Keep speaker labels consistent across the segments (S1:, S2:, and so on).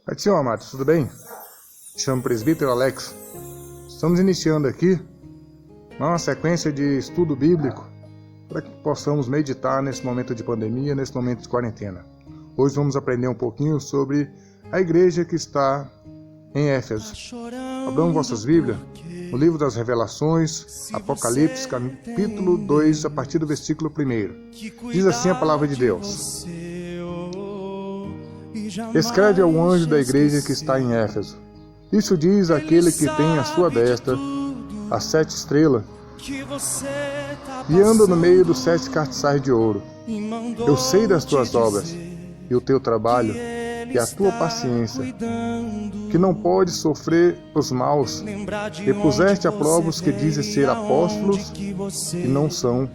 S1: Pai do Senhor, amados, tudo bem? Me chamo Presbítero Alex. Estamos iniciando aqui uma sequência de estudo bíblico para que possamos meditar nesse momento de pandemia, nesse momento de quarentena. Hoje vamos aprender um pouquinho sobre a igreja que está em Éfeso. Abramos vossas Bíblias no livro das Revelações, Apocalipse, capítulo 2, a partir do versículo 1. Diz assim a palavra de Deus: Escreve ao anjo da igreja que está em Éfeso. Isso diz aquele que tem à sua destra as 7 estrelas e anda no meio dos 7 castiçais de ouro. Eu sei das tuas obras e o teu trabalho e a tua paciência, que não podes sofrer os maus, e puseste a prova os que dizem ser apóstolos e não são,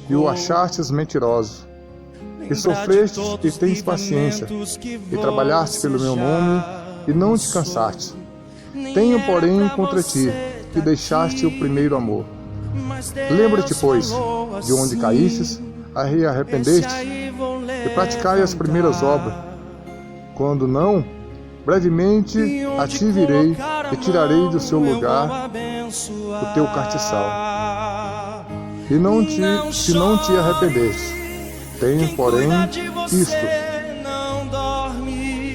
S1: e o achastes mentirosos. E sofrestes e tens paciência, e trabalhaste pelo meu nome, e não te cansaste. Tenho, porém, contra ti, que deixaste o primeiro amor. Lembra-te, pois, de onde caístes, arrependeste, e praticai as primeiras obras. Quando não, brevemente a ti virei, e tirarei do seu lugar o teu castiçal. E se não te arrependeste. Tenho, porém, isto,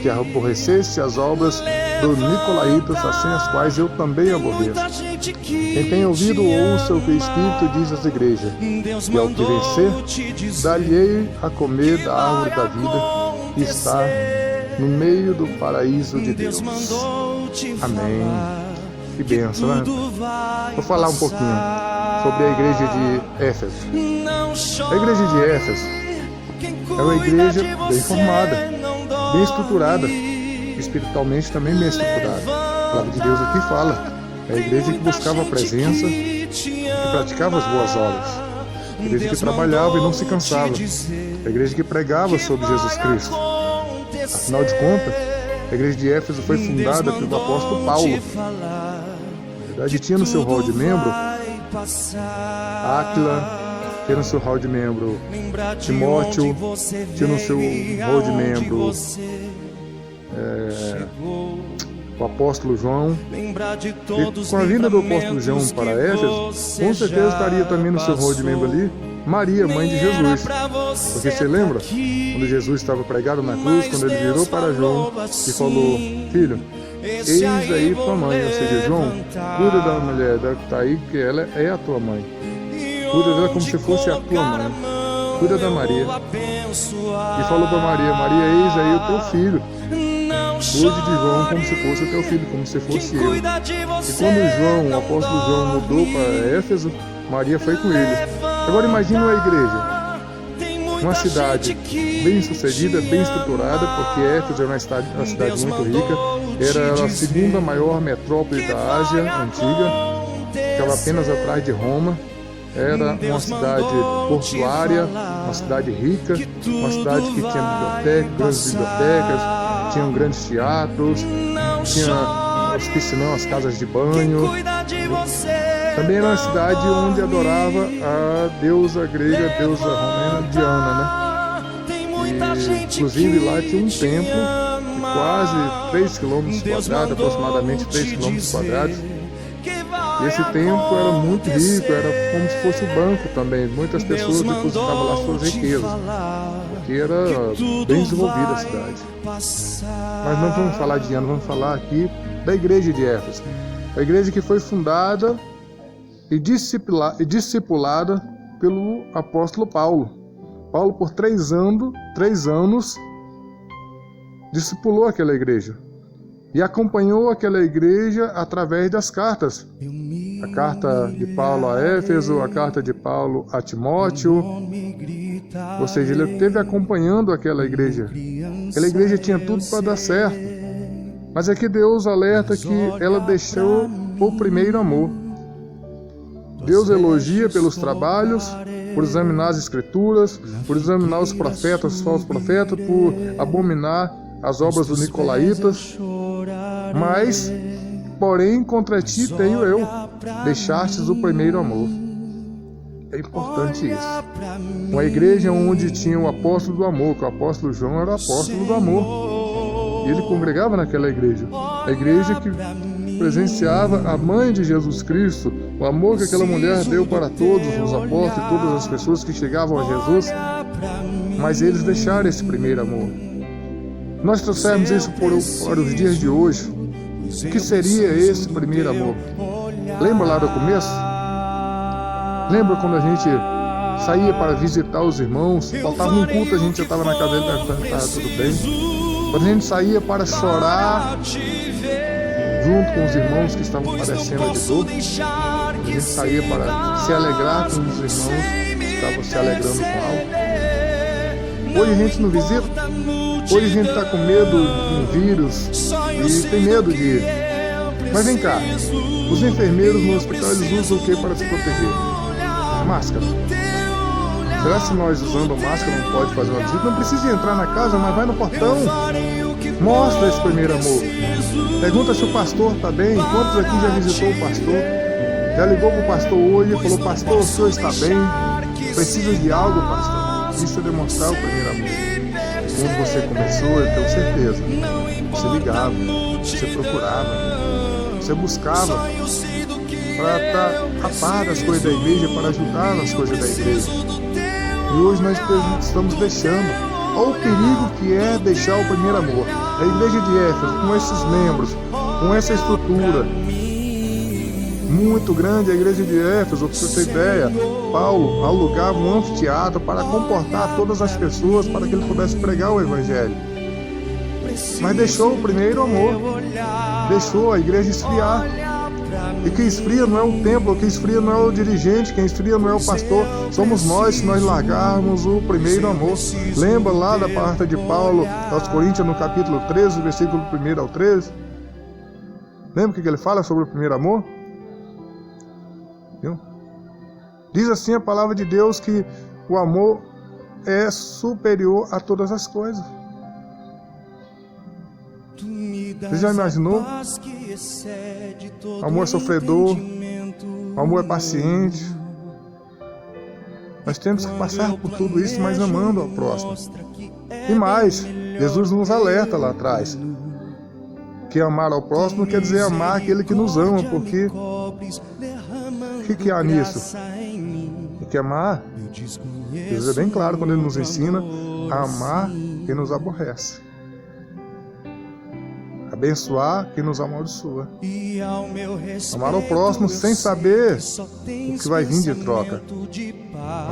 S1: que aborreceste as obras dos nicolaítas, assim as quais eu também aborreço. Quem tem ouvido, ouça o que o Espírito diz às igrejas, e ao que vencer, dar-lhe-ei a comer da árvore da vida, e está no meio do paraíso de Deus. Amém. Que bênção, né? Vou falar um pouquinho sobre a igreja de Éfeso. A igreja de Éfeso é uma igreja bem formada, bem estruturada, espiritualmente também bem estruturada. A palavra de Deus aqui fala, é a igreja que buscava a presença, que praticava as boas obras, a igreja que trabalhava e não se cansava, a igreja que pregava sobre Jesus Cristo. Afinal de contas, a igreja de Éfeso foi fundada pelo apóstolo Paulo. Na verdade, tinha no seu rol de membro Áquila, tinha no seu hall de membro Timóteo, tinha no seu hall de membro o apóstolo João. E com a vinda do apóstolo João para Éfeso, com certeza estaria também no seu hall de membro ali Maria, mãe de Jesus. Porque você lembra? Quando Jesus estava pregado na cruz, quando ele virou para João e falou: Filho, eis aí tua mãe. Ou seja, João, cuida da mulher que está aí, que ela é a tua mãe. Cuida dela como se fosse a tua mãe. Cuida da Maria. E falou para Maria: Maria, eis aí o teu filho. Cuide de João como se fosse o teu filho, como se fosse eu. E quando João, o apóstolo João, mudou para Éfeso, Maria foi com ele. Agora imagine uma igreja, uma cidade bem sucedida, bem estruturada, porque Éfeso era uma cidade muito rica, era a segunda maior metrópole da Ásia antiga, ficava apenas atrás de Roma. Era uma cidade portuária, uma cidade rica, uma cidade que tinha biblioteca, grandes bibliotecas, tinham grandes teatros, tinha os piscinão, as casas de banho. Também era uma cidade onde adorava a deusa grega, a deusa romana Diana, né? E, inclusive lá tinha um templo de quase 3 km², aproximadamente 3 km². E esse templo era muito rico, era como se fosse o banco também. Muitas pessoas depositavam lá suas riquezas, porque era bem desenvolvida a cidade. Mas não vamos falar de Diana, vamos falar aqui da igreja de Éfeso. A igreja que foi fundada e discipulada pelo apóstolo Paulo. Paulo, por 3 anos, discipulou aquela igreja. E acompanhou aquela igreja através das cartas. A carta de Paulo a Éfeso, a carta de Paulo a Timóteo. Ou seja, ele esteve acompanhando aquela igreja. Aquela igreja tinha tudo para dar certo. Mas aqui Deus alerta que ela deixou o primeiro amor. Deus elogia pelos trabalhos, por examinar as escrituras, por examinar os profetas, os falsos profetas, por abominar as obras dos nicolaítas. Mas, porém, contra ti tenho eu, deixastes o primeiro amor. É importante isso. Uma igreja onde tinha o apóstolo do amor, que o apóstolo João era o apóstolo do amor. E ele congregava naquela igreja. A igreja que presenciava a mãe de Jesus Cristo, o amor que aquela mulher deu para todos os apóstolos e todas as pessoas que chegavam a Jesus, mas eles deixaram esse primeiro amor. Nós trouxemos isso para os dias de hoje. O que seria esse primeiro amor? Lembra lá do começo? Lembra quando a gente saía para visitar os irmãos? Faltava um culto, a gente já estava na casa dele, estava tudo bem. Quando a gente saía para chorar junto com os irmãos que estavam padecendo de dor, a gente saía para se alegrar com os irmãos que estavam se alegrando com algo. Hoje a gente não visita. Hoje a gente está com medo de um vírus e tem medo de ir. Mas vem cá, os enfermeiros no hospital eles usam o que para se proteger? Máscara. Será que se nós usando máscara não pode fazer uma visita? Não precisa entrar na casa, mas vai no portão. Mostra esse primeiro amor. Pergunta se o pastor está bem. Quantos aqui já visitou o pastor? Já ligou para o pastor hoje e falou: pastor, o senhor está bem? Precisa de algo, pastor? Isso é demonstrar o primeiro amor. Quando você começou, eu tenho certeza, você ligava, você procurava, você buscava para estar a par das coisas da igreja, para ajudar nas coisas da igreja. E hoje nós estamos deixando. Olha o perigo que é deixar o primeiro amor. A igreja de Éfeso, com esses membros, com essa estrutura muito grande, a igreja de Éfeso, para você ter ideia, Paulo alugava um anfiteatro para comportar todas as pessoas, para que ele pudesse pregar o evangelho. Mas deixou o primeiro amor, deixou a igreja esfriar. E quem esfria não é o templo, quem esfria não é o dirigente, quem esfria não é o pastor, somos nós, se nós largarmos o primeiro amor. Lembra lá da carta de Paulo aos Coríntios, no capítulo 13, versículo 1 ao 13? Lembra o que ele fala sobre o primeiro amor? Diz assim a palavra de Deus que o amor é superior a todas as coisas. Você já imaginou? O amor é sofredor, o amor é paciente. Nós temos que passar por tudo isso, mas amando ao próximo. E mais, Jesus nos alerta lá atrás que amar ao próximo quer dizer amar aquele que nos ama, porque o que há nisso? Tem que amar. Jesus é bem claro quando ele nos ensina a amar quem nos aborrece, abençoar quem nos amaldiçoa, amar ao próximo sem saber o que vai vir de troca.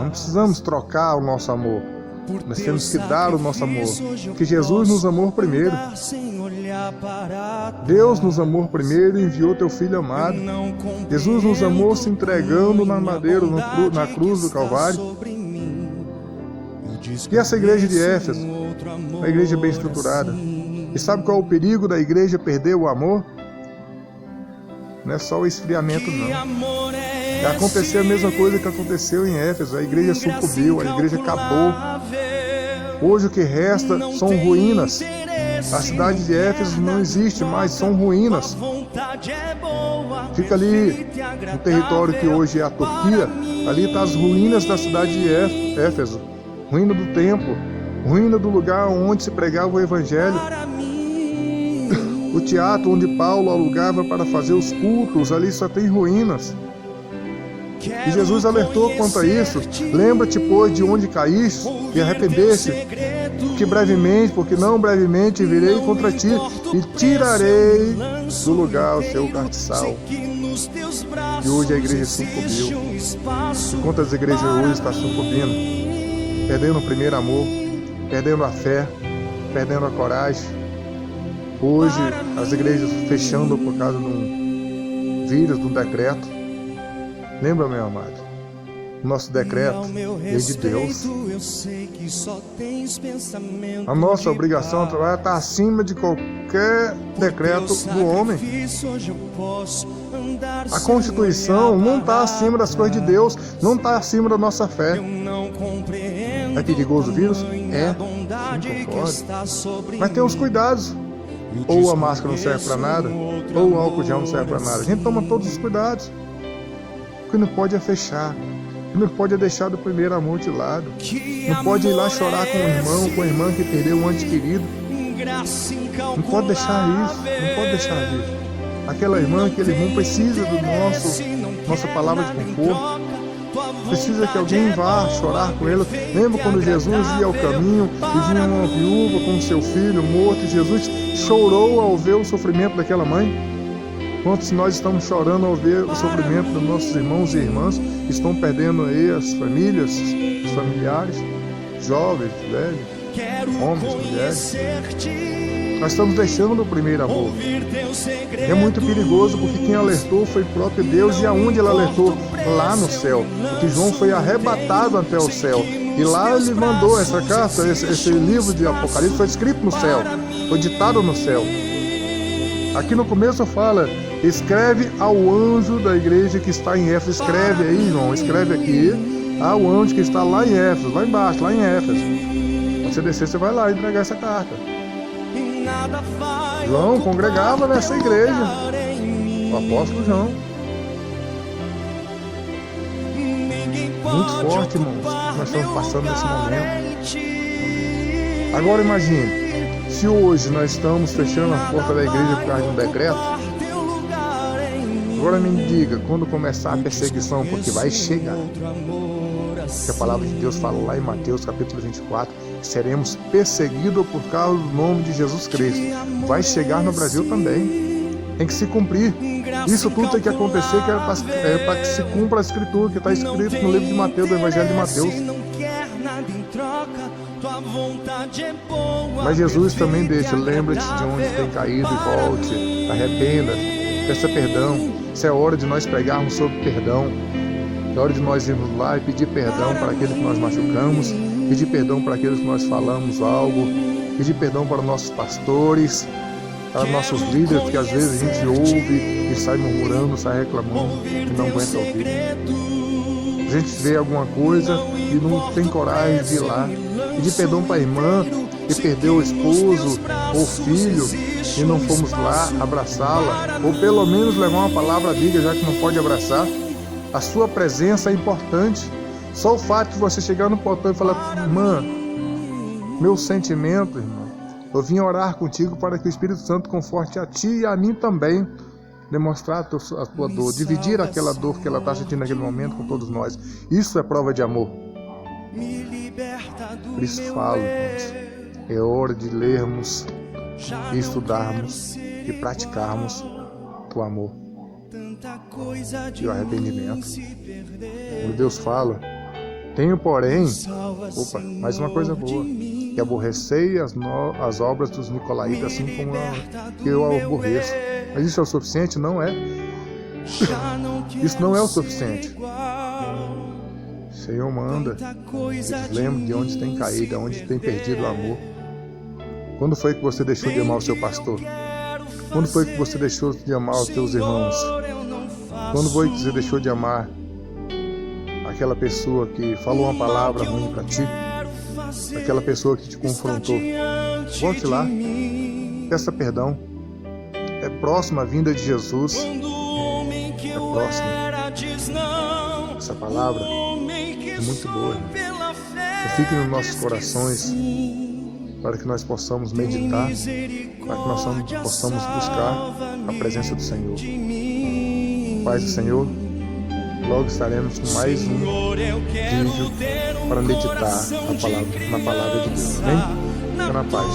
S1: Não precisamos trocar o nosso amor, nós temos que dar o nosso amor, porque Jesus nos amou primeiro. Deus nos amou primeiro e enviou teu Filho amado. Jesus nos amou se entregando na madeira, na cruz do Calvário. E essa igreja de Éfeso, uma igreja bem estruturada. E sabe qual é o perigo da igreja perder o amor? Não é só o esfriamento, não. Vai acontecer a mesma coisa que aconteceu em Éfeso. A igreja sucumbiu, a igreja acabou. Hoje o que resta são ruínas. A cidade de Éfeso não existe mais, são ruínas. Fica ali no território que hoje é a Turquia. Ali estão as ruínas da cidade de Éfeso. Ruína do templo, ruína do lugar onde se pregava o evangelho. O teatro onde Paulo alugava para fazer os cultos, ali só tem ruínas. E Jesus alertou quanto a isso. Lembra-te, pois, de onde caíste e arrependeste, que brevemente, porque não brevemente, virei contra ti e tirarei do lugar o seu castiçal. E hoje a igreja sucumbiu. E quantas igrejas hoje estão sucumbindo? Perdendo o primeiro amor, perdendo a fé, perdendo a coragem. Hoje as igrejas fechando por causa de um vírus, de um decreto. Lembra, meu amado? Nosso decreto é de Deus. A nossa obrigação está acima de qualquer decreto do homem. A Constituição não está acima das coisas de Deus, não está acima da nossa fé. É perigoso o vírus? É, sim, concordo. Mas tem os cuidados. Ou a máscara não serve para nada, ou o álcool gel não serve para nada. A gente toma todos os cuidados. O que não pode é fechar. O que não pode é deixar do primeiro amor de lado. Não pode ir lá chorar com o irmão, com a irmã que perdeu um ente querido. Não pode deixar isso, não pode deixar isso. Aquela irmã, aquele irmão precisa do nossa palavra de conforto. Precisa que alguém vá chorar com ela. Lembra quando Jesus ia ao caminho e vinha uma viúva com seu filho morto e Jesus chorou ao ver o sofrimento daquela mãe? Quantos nós estamos chorando ao ver o sofrimento dos nossos irmãos e irmãs que estão perdendo aí as famílias, os familiares, jovens, velhos, homens, mulheres? Nós estamos deixando o primeiro amor. É muito perigoso porque quem alertou foi o próprio Deus. E aonde ele alertou? Lá no céu. Porque João foi arrebatado até o céu. E lá ele mandou essa carta, esse livro de Apocalipse foi escrito no céu. Foi ditado no céu. Aqui no começo fala: escreve ao anjo da igreja que está em Éfeso. Escreve aí, João, escreve aqui ao anjo que está lá em Éfeso, lá embaixo, lá em Éfeso. Quando você descer, você vai lá entregar essa carta. João congregava nessa igreja, o apóstolo João. Muito forte, irmãos, nós estamos passando nesse momento. Agora imagine, se hoje nós estamos fechando a porta da igreja por causa de um decreto, agora me diga, quando começar a perseguição, porque vai chegar. Que a palavra de Deus fala lá em Mateus capítulo 24, seremos perseguidos por causa do nome de Jesus Cristo. Vai chegar no Brasil também. Tem que se cumprir. Isso tudo tem que acontecer, que é para que se cumpra a escritura que está escrito no livro de Mateus, do Evangelho de Mateus. Mas Jesus também deixa: lembre-te de onde tem caído e volte, arrependa, peça perdão. Isso é hora de nós pregarmos sobre perdão. É hora de nós irmos lá e pedir perdão para aqueles que nós machucamos, pedir perdão para aqueles que nós falamos algo, pedir perdão para nossos pastores, para nossos líderes, que às vezes a gente ouve e sai murmurando, sai reclamando e não aguenta ouvir. A gente vê alguma coisa e não tem coragem de ir lá. Pedir perdão para a irmã que perdeu o esposo ou filho e não fomos lá abraçá-la, ou pelo menos levar uma palavra amiga, já que não pode abraçar. A sua presença é importante. Só o fato de você chegar no portão e falar: irmã, meu sentimento, irmão, eu vim orar contigo para que o Espírito Santo conforte a ti e a mim também. Demonstrar a tua dor, dividir aquela dor que ela está sentindo naquele momento com todos nós. Isso é prova de amor. Por isso falo, irmãos, é hora de lermos, estudarmos e praticarmos o amor e o arrependimento. Quando Deus fala: tenho porém, mais uma coisa boa, que aborrecei as obras dos nicolaítas, assim como eu aborreço. Mas isso é o suficiente? Não é. Isso não é o suficiente. O Senhor manda, lembre de onde tem caído, de onde tem perdido o amor. Quando foi que você deixou de amar o seu pastor? Quando foi que você deixou de amar os teus irmãos? Quando foi que você deixou de amar aquela pessoa que falou uma palavra ruim para ti? Aquela pessoa que te confrontou? Volte lá, peça perdão. É próxima a vinda de Jesus. É próxima. Essa palavra é muito boa. Fique nos nossos corações, para que nós possamos meditar, para que nós possamos buscar a presença do Senhor. Paz do Senhor, logo estaremos com mais um vídeo para meditar na palavra de Deus. Amém? Fica na paz.